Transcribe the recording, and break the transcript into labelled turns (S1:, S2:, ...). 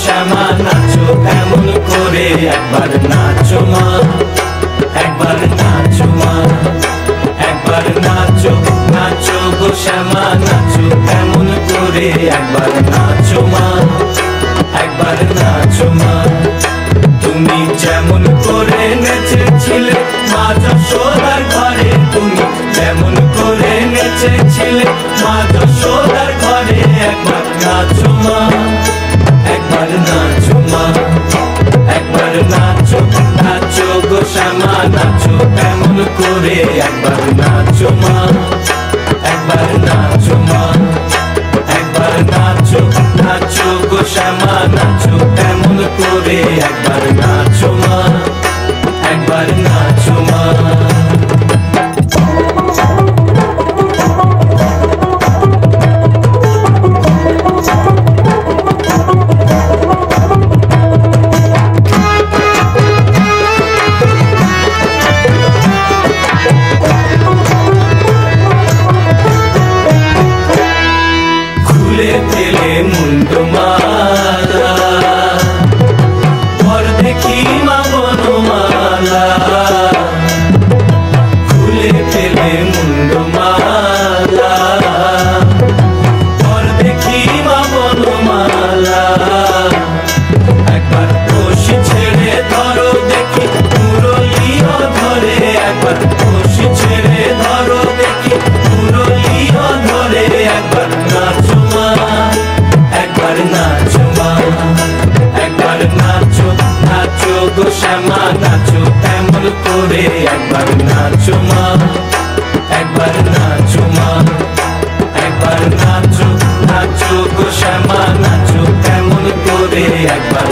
S1: শ্যামা নাচো এমন করে, একবার নাচো মা, একবার নাচো মা, একবার নাচো নাচো গো শ্যামা নাচো এমন করে, একবার নাচো মা, একবার নাচো মা। তুমি যেমন করে নেচেছিলে মা যশোদার ঘরে, তুমি যেমন করে নেচেছিলে মা যশোদার ঘরে, একবার নাচো মা, একবার নাচো মা, একবার নাচো নাচো গো শ্যামা নাচো এমন করে, একবার নাচো মা, একবার নাচো মা, একবার নাচো নাচো গো শ্যামা নাচো এমন করে, একবার নাচো মা, একবার নাচো মা। পেলে মুন্ডু মালা পর দেখি মা বনমালা, খুলে পেলে মুন্ডু মালা পর দেখি মা বনমালা, একবার রশি ছেড়ে ধরো দেখি মুরলিও ধরে, একবার রশি ছেড়ে ধরো দেখি মুরলিও ধরে, একবার নাচো মা, একবার নাচো মা, একবার নাচো নাচো গো শ্যামা নাচো এমন করে, একবার নাচো মা, একবার নাচো মা, একবার নাচো নাচো গো শ্যামা নাচো এমন করে, একবার